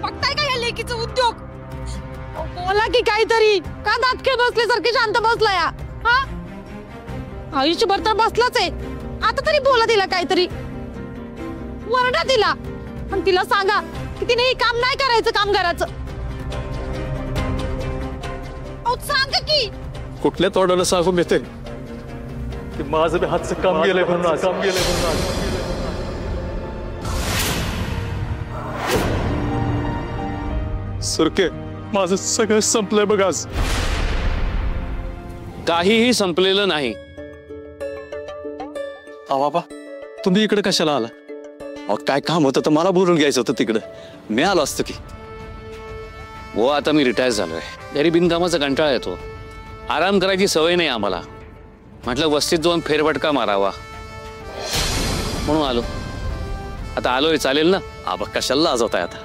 बघताय का या लेकीचा उद्योग? बोला की काहीतरी, का दातखे बसल्यासारखे शांत बसला या? हा, आयुष्यभर तर बसलाच आहे, आता तरी बोला तिला काहीतरी, वरडा तिला आणि तिला सांगा की तिने हे काम नाही करायचं कामगाराचं. सांगा की. कुठल्या तोंडाला सांगून येते की माझं बी हातचं काम गेलंय म्हणून, काम गेलंय म्हणून. सुरके, माझं सगळं संपलंय बघ आज. काहीही संपलेलं नाही. बाबा, तुम्ही इकडे कशाला आला? अहो काय काम होतं तर मला बोलून घ्यायचं होतं तिकडं, मी आलो असतो की. वो आता मी रिटायर झालोय, तरी बिनकामाचा कंटाळा येतो, आराम करायची सवय नाही आम्हाला. म्हटलं वस्तीत जाऊन फेरफटका मारावा म्हणून आलो. आता आलोय, चालेल ना? आबा कशाला लाजवताय आता?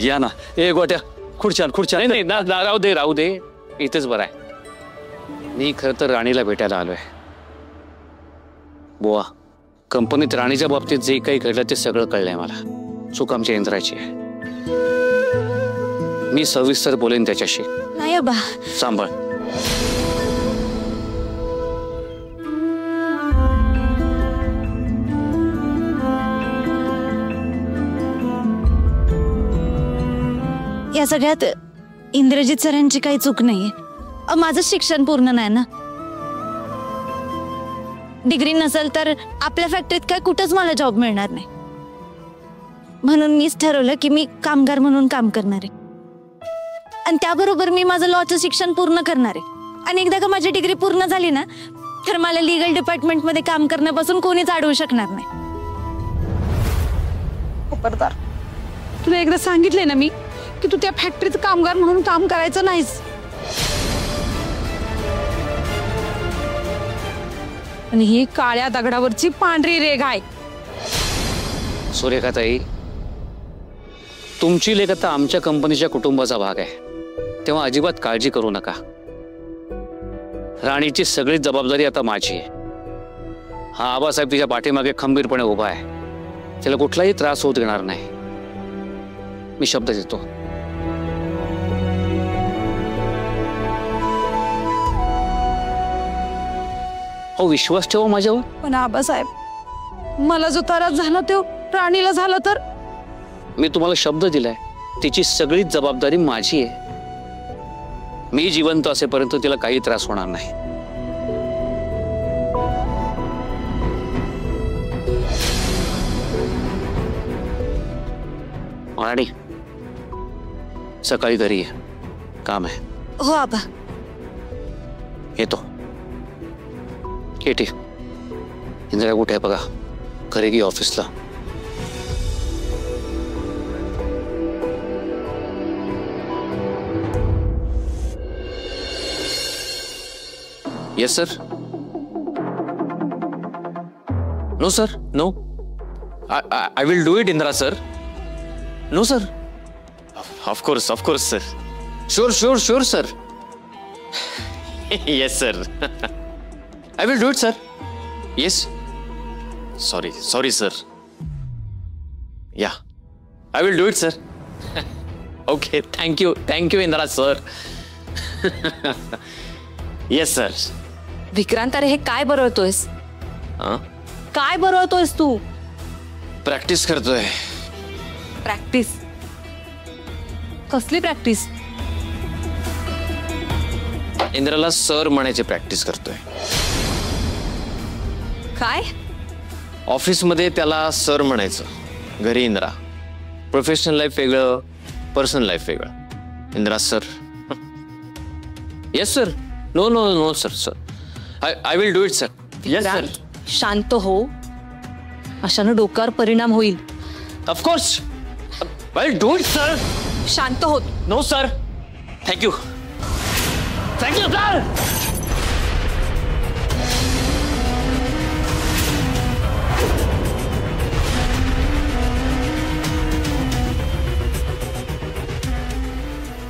या ना. ए गोट्या, खुर्च्या खुर्च्या. नाही राहू दे राहू दे, इथेच बरं आहे. मी खरं तर राणीला भेटायला आलोय. बुवा, कंपनीत राणीच्या बाबतीत जे काही घडलं ते सगळं कळलंय मला. चूक आमच्या इंद्राची आहे. मी सविस्तर बोलेन त्याच्याशी. नाही अबा, सांभाळ. या सगळ्यात इंद्रजित सरांची काही चूक नाहीये. माझं शिक्षण पूर्ण नाही ना. डिग्री नसेल तर आपल्या फॅक्टरीत काय कुठंच मला जॉब मिळणार नाही, म्हणून मीच ठरवलं की मी कामगार म्हणून काम करणार आहे आणि त्याबरोबर मी माझं लॉचं शिक्षण पूर्ण करणार आहे. आणि एकदा का माझी डिग्री पूर्ण झाली ना तर मला लीगल डिपार्टमेंट मध्ये काम करण्यापासून कोणीच अडवू शकणार नाही. खबरदार, तुला एकदा सांगितले ना मी की तू त्या फॅक्टरीत कामगार म्हणून काम करायचं नाहीस. आणि ही काळ्या दगडावरची पांढरी रेघ आहे. सुरेखाताई, तुमची लेख आता आमच्या कंपनीच्या कुटुंबाचा भाग आहे, तेव्हा अजिबात काळजी करू नका. राणीची सगळी जबाबदारी आता माझी आहे. हा आबासाहेब तिच्या पाठीमागे खंबीरपणे उभा आहे, त्याला कुठलाही त्रास होत देणार नाही. मी शब्द देतो. हो, विश्वास ठेवा माझ्यावर. पण आबासाहेब, मला जो त्रास झाला तो राणीला झाला तर? मी तुम्हाला शब्द दिलाय, तिची सगळी जबाबदारी माझी आहे. मी जिवंत असेपर्यंत तिला काही त्रास होणार नाही. राणी, सकाळी घरी ये, काम आहे. हो आबा. येतो. केटी, इंदिरा कुठे आहे बघा, घरी गी ऑफिसला. Yes sir. No sir, no. I will do it, Indra sir. No sir. Of course sir. Sure sir. Yes sir. I will do it sir. Yes. Sorry sir. Yeah, I will do it sir. Okay, thank you Indra sir. Yes sir. Vikrant, अरे हे काय बरवतोयस? काय बरवतोयस तू? Practice करतोय. Practice? कसली practice? इंद्राला सर म्हणायची प्रॅक्टिस करतोय. काय? ऑफिसमध्ये त्याला सर म्हणायचं, घरी इंद्रा. प्रोफेशनल लाईफ वेगळं, पर्सनल लाईफ वेगळं. Indra sir. Yes sir. No sir. I will do it sir. Yes sir. शांत हो, अशानं डोक्यावर परिणाम होईल. Of course. I'll do it sir. शांत हो. No sir. Thank you sir.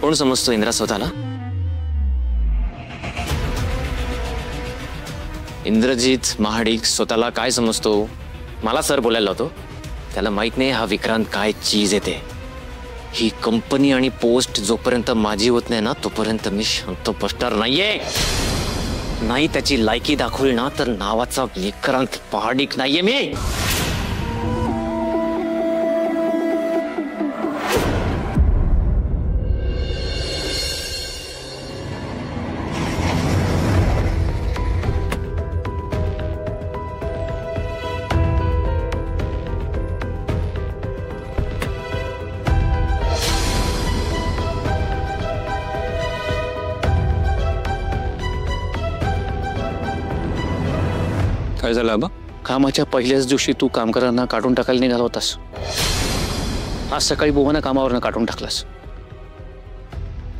कोण समजतो इंद्रा स्वतःला? इंद्रजीत महाडिक स्वतःला काय समजतो? मला सर बोलायला होतो. त्याला माहित नाही हा विक्रांत काय चीज येते. ही कंपनी आणि पोस्ट जोपर्यंत माझी होत नाही ना तोपर्यंत मी शांत बसणार नाहीये. नाही त्याची लायकी दाखवली ना तर नावाचा विक्रांत पहाडिक नाहीये मी. काय झालं आबा? कामाच्या पहिल्याच दिवशी तू कामगारांना काढून टाकायला निघाला होतास. आज सकाळी बुवांना कामावरनं काढून टाकलास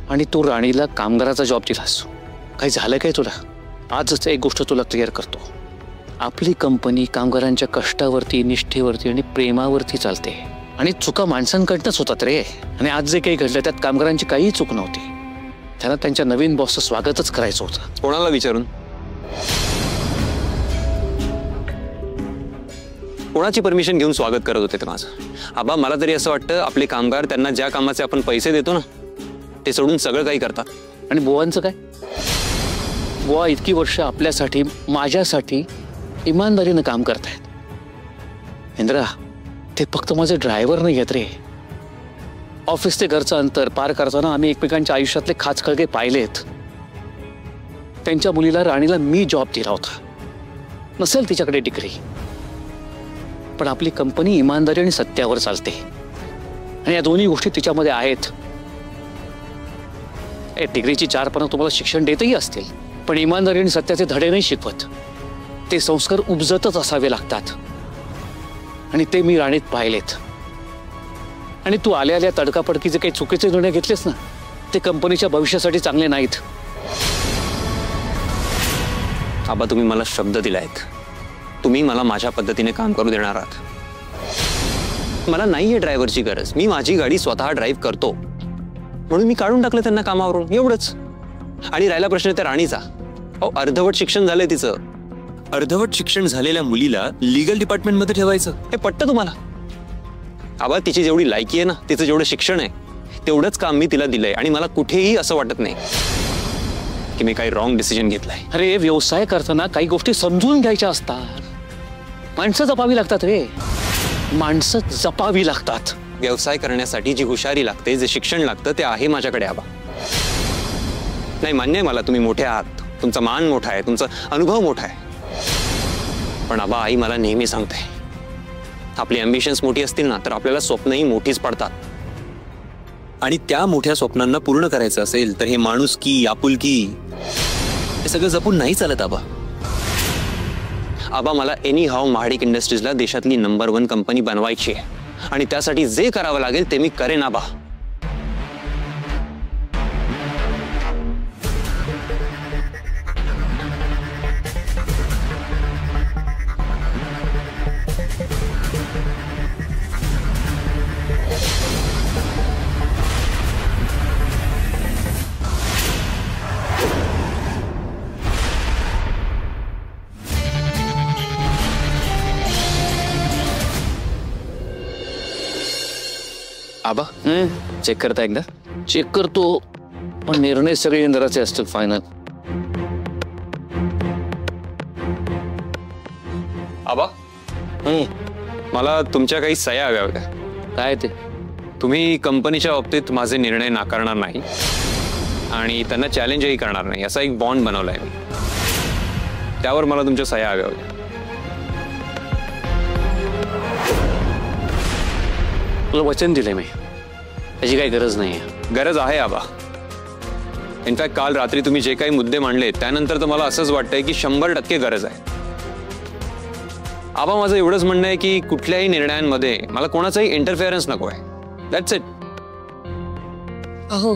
आणि तू राणीला कामगाराचा जॉब दिलास. काही झालं काय तुला? आजच एक गोष्ट तुला क्लिअर करतो. आपली कंपनी कामगारांच्या कष्टावरती, निष्ठेवरती आणि प्रेमावरती चालते आणि चुका माणसांकडनंच होतात रे. आणि आज जे काही घडलं त्यात कामगारांची काही चूक नव्हती. त्यांना त्यांच्या नवीन बॉसचं स्वागतच करायचं होतं. कोणाला विचारून? कोणाची परमिशन घेऊन स्वागत करत होते ते माझं? आबा मला तरी असं वाटतं आपले कामगार त्यांना ज्या कामाचे आपण पैसे देतो ना ते सोडून सगळं काही करतात. आणि बुवांचं काय? बुवा इतकी वर्ष आपल्यासाठी, माझ्यासाठी इमानदारीनं काम करतायत. इंद्रा, ते फक्त माझे ड्रायव्हर नाही आहेत रे. ऑफिस ते घरचं अंतर पार करताना आम्ही एकमेकांच्या आयुष्यातले खाचखळगे पाहिलेत. त्यांच्या मुलीला राणीला मी जॉब दिला होता. नसेल तिच्याकडे डिग्री, पण आपली कंपनी इमानदारी आणि सत्यावर चालते आणि या दोन्ही गोष्टी तिच्यामध्ये आहेत. डिग्रीची 4 पानं तुम्हाला शिक्षण देतही असतील, पण इमानदारी आणि सत्याचे धडे नाही शिकवत. ते संस्कार उपजतच असावे लागतात आणि ते मी राणीत पाहिलेत. आणि तू आल्या आल्या तडकाफडकीचे काही चुकीचे निर्णय घेतलेस ना ते कंपनीच्या भविष्यासाठी चांगले नाहीत. आबा तुम्ही मला शब्द दिलायत, तुम्ही मला माझ्या पद्धतीने काम करू देणार आहात. मला नाहीये ड्रायव्हरची गरज. मी माझी गाडी स्वतः ड्राईव्ह करतो म्हणून मी काढून टाकलं त्यांना कामावरून, एवढंच. आणि राहिला प्रश्न त्या राणीचा. अहो अर्धवट शिक्षण झालंय तिचं. अर्धवट शिक्षण झालेल्या मुलीला लीगल डिपार्टमेंट मध्ये ठेवायचं हे पटतं तुम्हाला? आबा तिची जेवढी लायकी आहे ना, तिचं जेवढं शिक्षण आहे तेवढंच काम मी तिला दिलंय आणि मला कुठेही असं वाटत नाही की मी काही रॉंग डिसिजन घेतलाय. अरे व्यवसाय करताना काही गोष्टी समजून घ्यायच्या असतात. माणसं जपावी लागतात रे, माणसं जपावी लागतात. व्यवसाय करण्यासाठी जी हुशारी लागते, जे शिक्षण लागतं ते आहे माझ्याकडे आबा. नाही मान्य आहे मला, तुम्ही मोठे आहात, तुमचा मान मोठा आहे, तुमचा अनुभव मोठा आहे. पण आबा आई मला नेहमी सांगते, आपली अम्बिशन्स मोठी असतील ना तर आपल्याला स्वप्नही मोठीच पडतात. आणि त्या मोठ्या स्वप्नांना पूर्ण करायचं असेल तर हे माणुसकी, आपुलकी हे सगळं जपून नाही चालत आबा. आबा मला एनी हाव महाडिक इंडस्ट्रीजला देशातली नंबर 1 कंपनी बनवायची आहे आणि त्यासाठी जे करावं लागेल ते मी करेन आबा. आबा चेक करता एकदा? चेक करतो, पण निर्णय सगळे इंद्राचे असतील फायनल. आबा मला तुमच्या काही सह्या हव्या होत्या. काय ते? तुम्ही कंपनीच्या बाबतीत माझे निर्णय नाकारणार नाही आणि त्यांना चॅलेंजही करणार नाही असा एक बॉन्ड बनवलाय मी. त्यावर मला तुमच्या सह्या हव्या होत्या. तुला वचन दिलंय मी, त्याची काही गरज नाही. गरज आहे आबा. इनफॅक्ट काल रात्री तुम्ही जे काही मुद्दे मांडले त्यानंतर तर मला असंच वाटतंय की 100% गरज आहे. आबा माझं एवढंच म्हणणं आहे की कुठल्याही निर्णयांमध्ये मला कोणाचाही इंटरफेरन्स नको आहे. That's it. अहो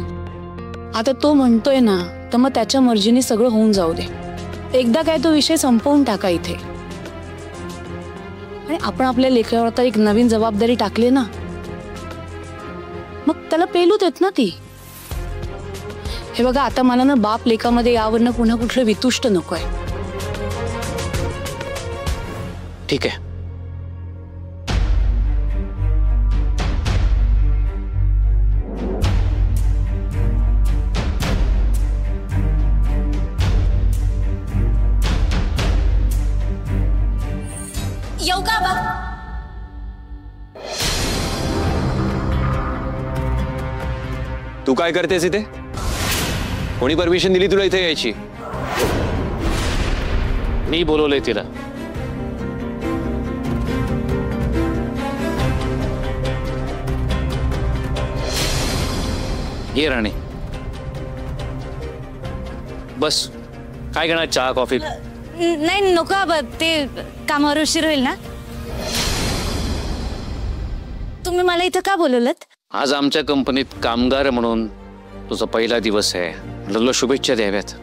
आता तो म्हणतोय ना तर मग त्याच्या मर्जीने सगळं होऊन जाऊ दे. एकदा काय तो विषय संपवून टाका इथे. आणि आपण आपल्या लेकरावर तर एक नवीन जबाबदारी टाकली ना, मग त्याला पेलू देत ना ती. हे बघा आता मला ना बाप लेकामध्ये यावरनं पुन्हा कुठलं वितुष्ट नकोय. ठीक आहे. तू काय करतेस इथे? कोणी परमिशन दिली तुला इथे यायची? मी बोलवलंय तिला. ये राणे, बस. काय घेणार, चहा कॉफी? नाही नको आबा, ते कामावर उशीर होईल ना. तुम्ही मला इथं का बोलवलं? आज आमच्या कंपनीत कामगार म्हणून तुझा पहिला दिवस आहे. तुला शुभेच्छा द्याव्यात.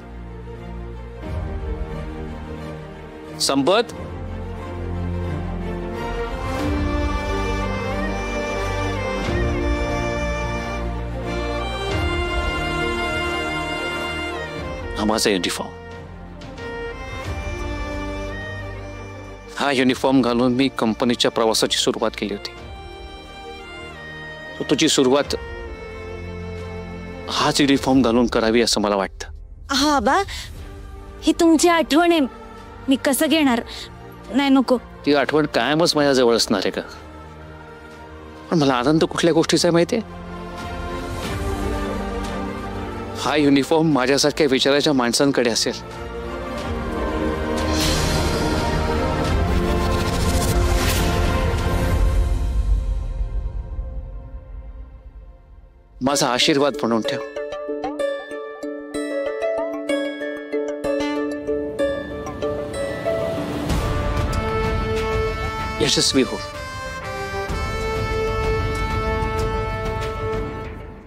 संपत, हा माझा युनिफॉर्म. हा युनिफॉर्म घालून मी कंपनीच्या प्रवासाची सुरुवात केली होती. तुझी सुरुवात हाच युनिफॉर्म घालून करावी असं मला वाटतं. हा बा, ही तुमची आठवण आहे, मी कसं घेणार? नाही नको. ती आठवण कायमच माझ्या जवळ असणार आहे का? पण मला आनंद कुठल्या गोष्टीचा माहितीये? हा युनिफॉर्म माझ्यासारख्या विचाराच्या माणसांकडे असेल. माझा आशीर्वाद म्हणून ठेव. यशस्वी हो.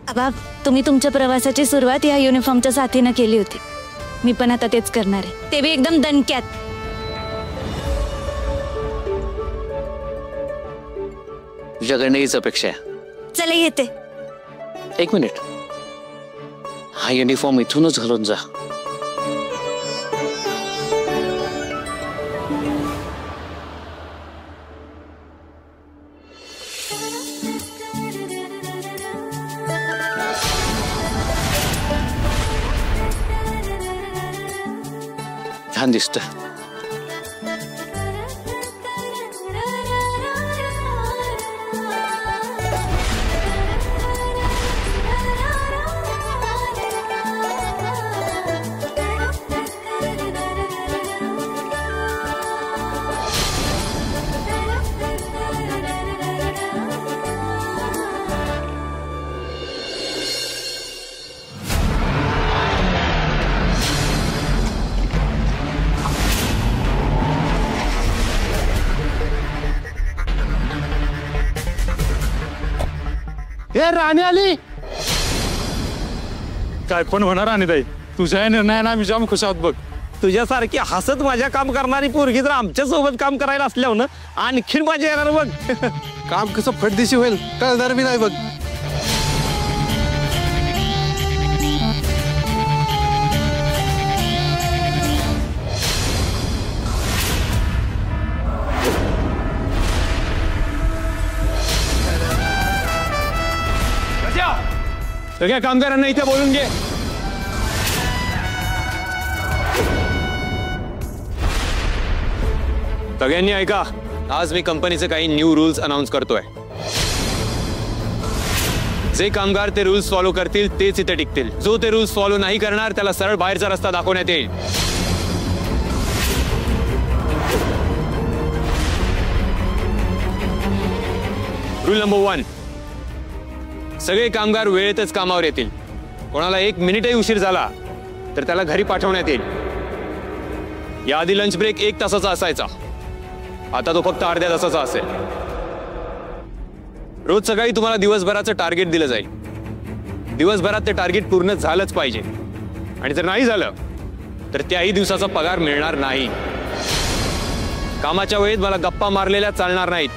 आबा, तुम्ही तुमच्या प्रवासाची सुरुवात या युनिफॉर्मच्या साथीनं केली होती. मी पण आता तेच करणार आहे, ते बी एकदम दणक्यात. तुझ्याकडनं हीच अपेक्षा आहे. चला येते. एक मिनिट, हा युनिफॉर्म इथूनच घालून जा. छान दिसतं. हे राणी आली. काय पण होणार राणीताई, तुझ्या निर्णयाने आम्ही जाम खुश आहोत बघ. तुझ्यासारखी हसत माझ्या काम करणारी पोरगी जर आमच्या सोबत काम करायला असल्यावर ना आणखीन मजा येणार बघ. काम कसं फटदिशी होईल कळणार बी नाही बघ. सगळ्या कामगारांना इथे बोलून घे. सगळ्यांनी ऐका, आज मी कंपनीचे काही न्यू रूल्स अनाउन्स करतोय. जे कामगार ते रूल्स फॉलो करतील तेच इथे टिकतील. जो ते रूल्स फॉलो नाही करणार त्याला सरळ बाहेरचा रस्ता दाखवण्यात येईल. रूल नंबर 1, सगळे कामगार वेळेतच कामावर येतील. कोणाला 1 मिनिटही उशीर झाला तर त्याला घरी पाठवण्यात येईल. याआधी लंच ब्रेक 1 तासाचा असायचा, आता तो फक्त अर्ध्या तासाचा असेल. रोज सकाळी तुम्हाला दिवसभराचं टार्गेट दिलं जाईल. दिवसभरात ते टार्गेट पूर्ण झालंच पाहिजे, आणि जर नाही झालं तर त्याही दिवसाचा पगार मिळणार नाही. कामाच्या वेळेत मला गप्पा मारलेल्या चालणार नाहीत.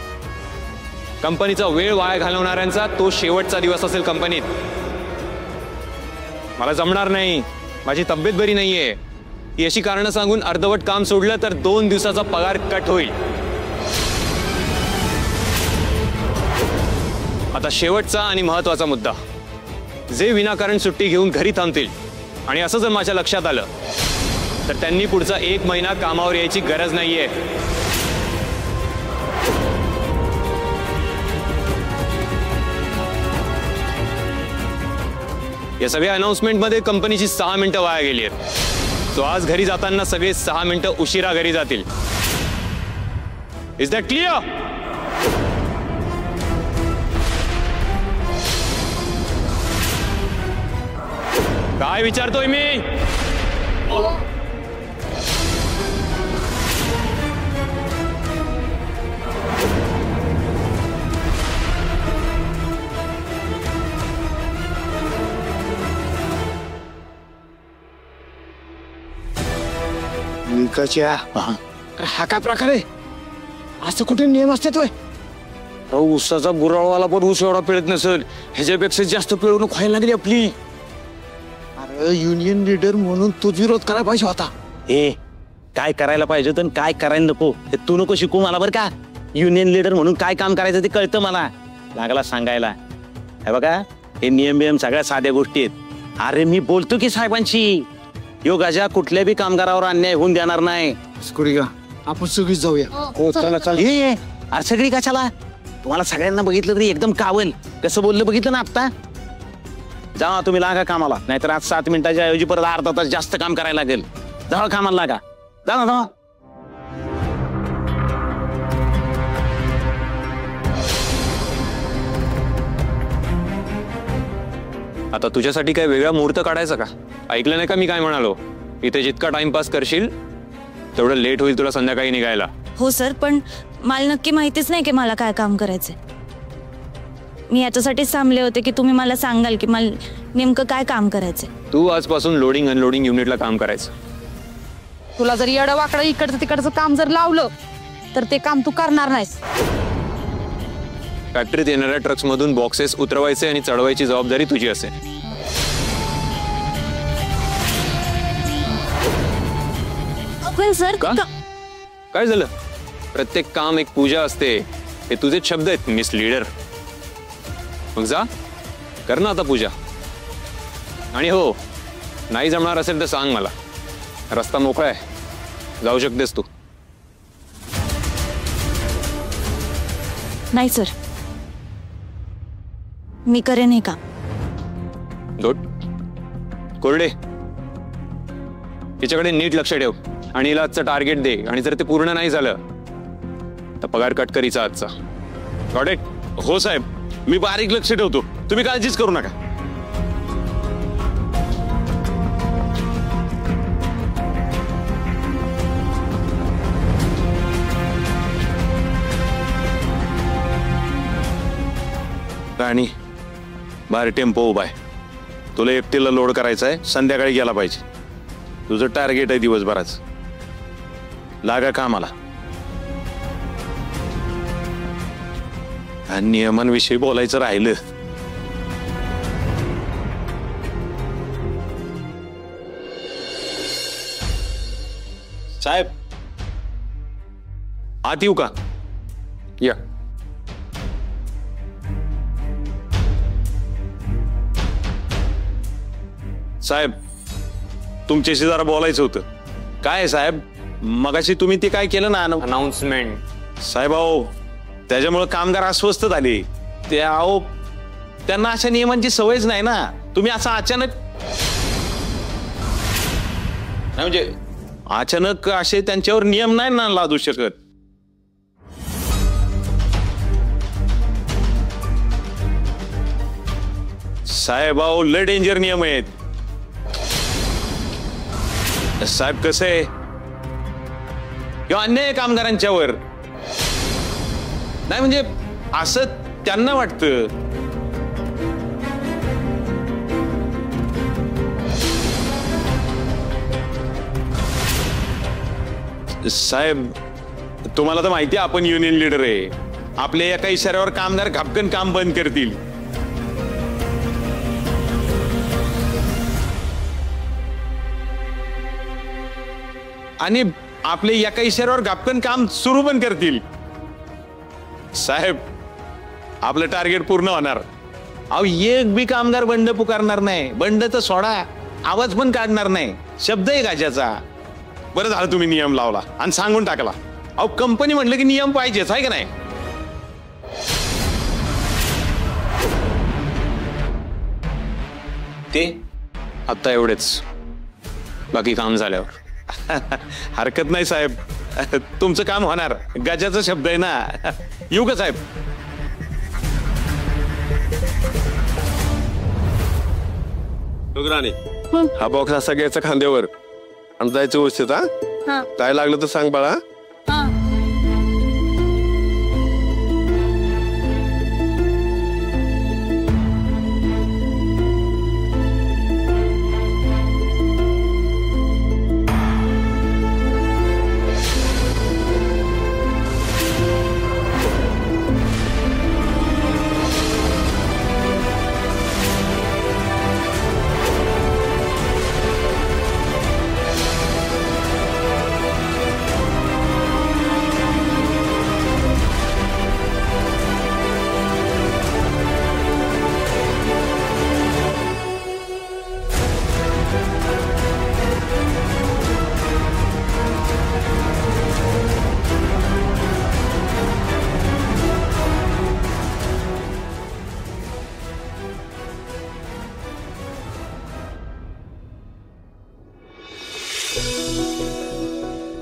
कंपनीचा वेळ वाया घालवणाऱ्यांचा तो शेवटचा दिवस असेल कंपनीत. मला जमणार नाही, माझी तब्येत बरी नाहीये, ही अशी कारणं सांगून अर्धवट काम सोडलं तर 2 दिवसाचा पगार कट होईल. आता शेवटचा आणि महत्वाचा मुद्दा, जे विनाकारण सुट्टी घेऊन घरी थांबतील आणि असं जर माझ्या लक्षात आलं तर त्यांनी पुढचा 1 महिना कामावर यायची गरज नाहीये. या सगळ्या अनाउन्समेंट मध्ये कंपनीची 6 मिनिटं वाया गेली आहेत. सो आज घरी जाताना सगळे 6 मिनिटं उशिरा घरी जातील. Is that clear? काय विचारतोय मी? विकाच्या हा काय प्रकार आहे? असं कुठे नियम असतात होय? ऊसाचा गुराळवाला पण ऊस एवढा पिळत नसेल, ह्याच्यापेक्षा जास्त पिळवणूक व्हायला लागली आपली. अरे युनियन लीडर म्हणून तूच विरोध करायला पाहिजे होता. काय करायला पाहिजे तर काय करायला नको हे तू नको शिकू मला बरं का. युनियन लीडर म्हणून काय काम करायचं ते कळतं मला. लागला सांगायला. हे बघा हे नियम बियम सगळ्या साध्या गोष्टी आहेत. अरे मी बोलतो की साहेबांशी, योगाच्या कुठल्या बी कामगारावर अन्याय होऊन देणार नाही. स्कुरिगा आपण सगळीच जाऊया. हो चला चला. ये अरे सगळी कशाला? तुम्हाला सगळ्यांना बघितलं तरी एकदम कावल. कसं बोललं बघितलं ना आत्ता? जावा तुम्ही लागा कामाला, नाहीतर आज 7 मिनिटाच्या ऐवजी परत अर्धा तास जास्त काम करायला लागेल. जावा कामाला लागा. जा ना जावा. आता तुझ्यासाठी काय वेगळा मुहूर्त काढायचा का? ऐकलं नाही का मी काय म्हणालो? इथे जितका टाइमपास करशील तेवढं लेट होईल तुला संध्याकाळी निघायला. हो सर, पण मला नक्की माहितीच नाही की मला काय काम करायचंय. मी याच्यासाठीच थांबले होते की तुम्ही मला सांगाल की मला नेमकं काय काम करायचंय. तू आजपासून लोडिंग अनलोडिंग युनिटला काम करायचं. तुला जर येडवाकडं इकडचं तिकडचं काम जर लावलं तर ते काम तू करणार नाहीस. फॅक्टरीत येणाऱ्या ट्रक्स मधून बॉक्सेस उतरवायचे आणि चढवायची जबाबदारी तुझी असेल. पण सर का? काय झालं? प्रत्येक काम एक पूजा असते. हे तुझेच शब्द आहेत मिस लीडर. मग जा कर ना आता पूजा. आणि हो, नाही जमणार असेल तर सांग मला. रस्ता मोकळा आहे, जाऊ शकतेस तू. नाही सर, मी करेन हे काम. गुड. कोरडे, हिच्याकडे नीट लक्ष ठेव आणि हिला आजचं टार्गेट दे. आणि जर ते पूर्ण नाही झालं तर पगार कट कर हिचा आजचा. Got it? हो साहेब, मी बारीक लक्ष ठेवतो. तुम्ही काळजीच करू नका. राणी, बाहेर टेम्पो उभा आहे. तुला एकटीला लोड करायचा आहे, संध्याकाळी गेला पाहिजे. तुझं टार्गेट आहे दिवसभराच. लागा कामाला. आणि नियमांविषयी बोलायचं राहिलं साहेब, आत येऊ का? या. साहेब, तुमच्याशी जरा बोलायचं होतं. काय साहेब, मगाशी तुम्ही ते काय केलं ना अनाउन्समेंट. साहेब अहो, त्याच्यामुळे कामगार अस्वस्थ झाले. ते अहो, त्यांना अशा नियमांची सवयच नाही ना. तुम्ही असं अचानक नाही, म्हणजे अचानक असे त्यांच्यावर नियम नाही ना लादू शकत. साहेब अहो, लय डेंजर नियम आहेत. साहेब कसं आहे, किंवा अन्याय कामगारांच्यावर नाही, म्हणजे असं त्यांना वाटतं. साहेब, तुम्हाला तर माहिती आहे आपण युनियन लीडर आहे. आपल्या एका इशाऱ्यावर कामगार घापकन काम बंद करतील. आणि आपले एका इशाऱ्यावर घापकन काम सुरू पण करतील. साहेब, आपलं टार्गेट पूर्ण होणार. अहो, एक बी कामगार बंड पुकारणार नाही. बंड तर सोडा, आवाज पण काढणार नाही. शब्द आहे गाजाचा. बरं झालं तुम्ही नियम लावला आणि सांगून टाकला. अहो, कंपनी म्हटलं की नियम पाहिजेच, आहे का नाही? ते आता एवढेच, बाकी काम झाल्यावर. हरकत नाही साहेब, तुमचं काम होणार. गजाचा शब्द आहे ना. येऊ का साहेब? राणी, हा बॉक्स असा घ्यायचा खांद्यावर आणि जायचं व्यवस्थित. हा, काय लागलं तर सांग बाळा.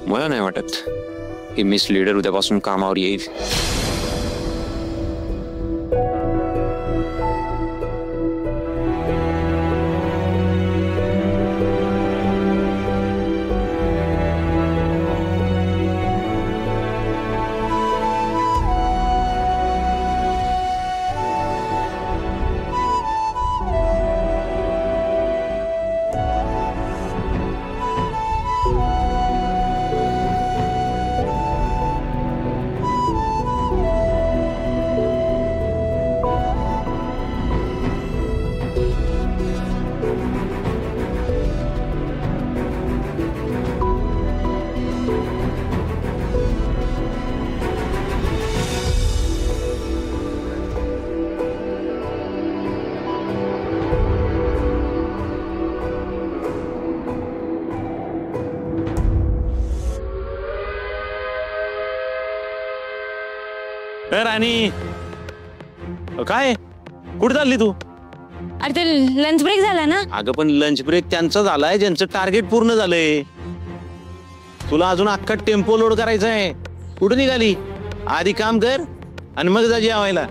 मला नाही वाटत की मिस लीडर उद्यापासून कामावर येईल. राणी, काय कुठे चालली तू? अरे ते लंच ब्रेक झाला ना. अगं पण लंच ब्रेक त्यांचा झालाय ज्यांचं टार्गेट पूर्ण झालंय. तुला अजून अख्खा टेम्पो लोड करायचा आहे. कुठे निघाली? आधी काम कर आणि मग जा जेवायला.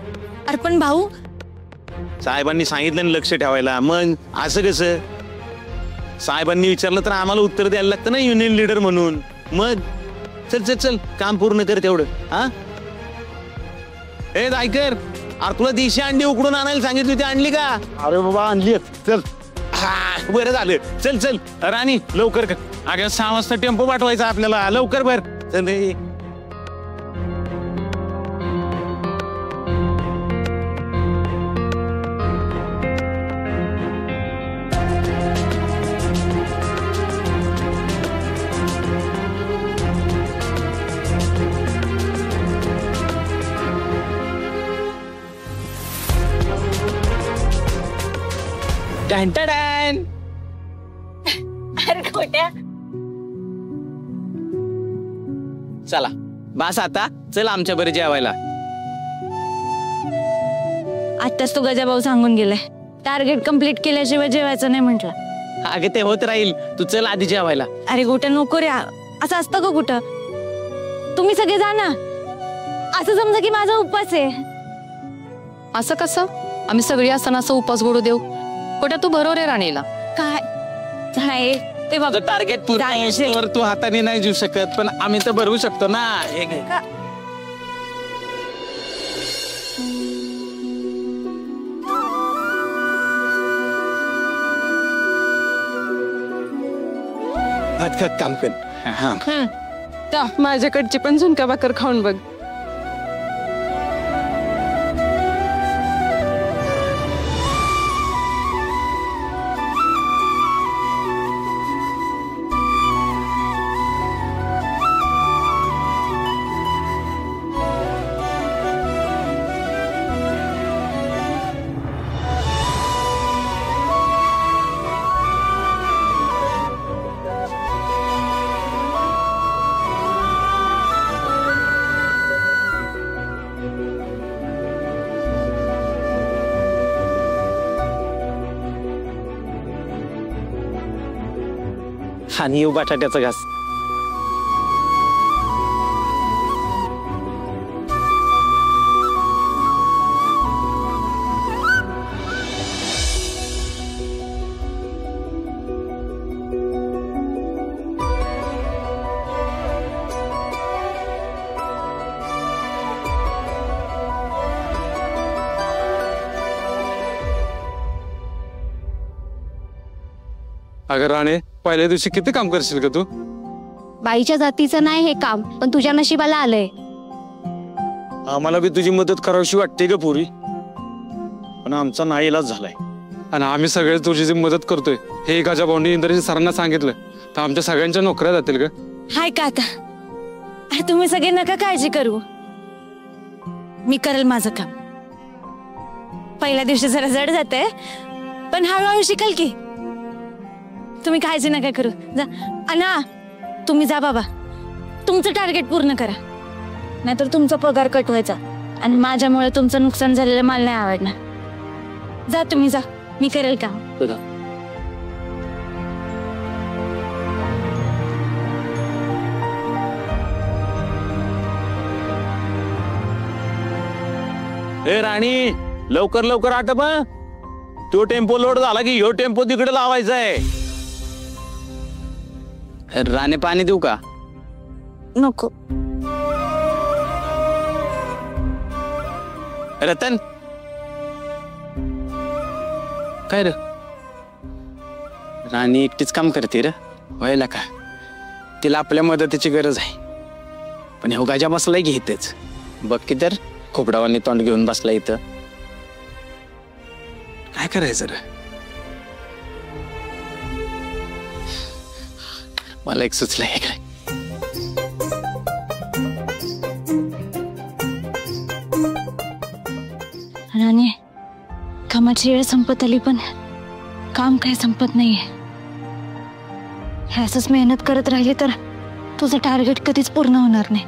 अरे पण भाऊ, साहेबांनी सांगितलं ना लक्ष ठेवायला. मग असं कसं? साहेबांनी विचारलं तर आम्हाला उत्तर द्यायला लागतं ना, युनियन लीडर म्हणून. मग चल चल चल, काम पूर्ण कर तेवढं. हा, ए दायकर, अरे तुला देशी अंडी उकडून आणायला सांगितली होती, आणली का? अरे बाबा आणली. चल. हा, बरं झालं. चल चल राणी, लवकर कर. अगं 6 वाजता टेम्पो पाठवायचा आपल्याला. लवकर बर. चल रे. अरे खोट्या. चला बस आता, चल आमच्या बरे जेवायला. आत्ताच तो गजाभाऊ सांगून गेलाय, टार्गेट कम्प्लीट केल्याशिवाय जेवायचं नाही म्हटलं. अगं ते होत राहील, तू चल आधी जेवायला. अरे गोट्या नको रे, असं असतं का कुठं? तुम्ही सगळे जा ना. असं समजा की माझा उपवास आहे. असं कसं? आम्ही सगळी असताना असं उपास गोडू देऊ? कुठे तू भरो रे राणीला. काय नाही ते बघ, टार्गेट पूर्ण तू हाताने नाही जीव शकत, पण आम्ही तर भरवू शकतो ना. भात काम कर. माझ्याकडची पण झुणका भाकर खाऊन बघ. आणि येऊ बटाट्याचा घास. अगं राणे, पहिल्या दिवशी किती काम करशील का तू? बाईच्या जातीचं नाही हे काम, पण तुझ्या नशिबाला आलंय. आम्हाला बी तुझी मदत करावीशी वाटते ग पुरी, पण आमचा नाईलाज झालाय. आणि आम्ही सगळे तुझी जी मदत करतोय हे एकाच्या भाऊंनी इंद्रजी सरांना सांगितलं तर आमच्या सगळ्यांच्या नोकऱ्या जातील का? हाय का आता? अरे तुम्ही सगळे नका काळजी करू, मी करेल माझं काम. पहिल्या दिवशी जरा जड जाते, पण हळूहळू शिकाल की. तुम्ही काळजी नका करू. जा अना, तुम्ही जा बाबा, तुमचं टार्गेट पूर्ण करा, नाहीतर तुमचा पगार कट व्हायचा आणि माझ्यामुळे तुमचं नुकसान झालेलं मला नाही आवडणार. जा तुम्ही, जा, मी करेल काम. ए राणी, लवकर लवकर आटप. तो टेम्पो लोड झाला की ह्यो टेम्पो तिकडे लावायचा आहे. राणे पाणी देऊ का? नको. रतन, काय र? राणी एकटीच काम करते र, व्हायला का? तिला आपल्या मदतीची गरज आहे, पण हे गाजा बसलाय की इथेच. बघ की तर खोपडावानी तोंड घेऊन बसला इथं. काय करायचं रे? मला एक सुचलंय काय. राणी, कामाची वेळ संपत आली, पण काम काही संपत नाहीये. हे असंच मेहनत करत राहिली तर तुझं टार्गेट कधीच पूर्ण होणार नाही.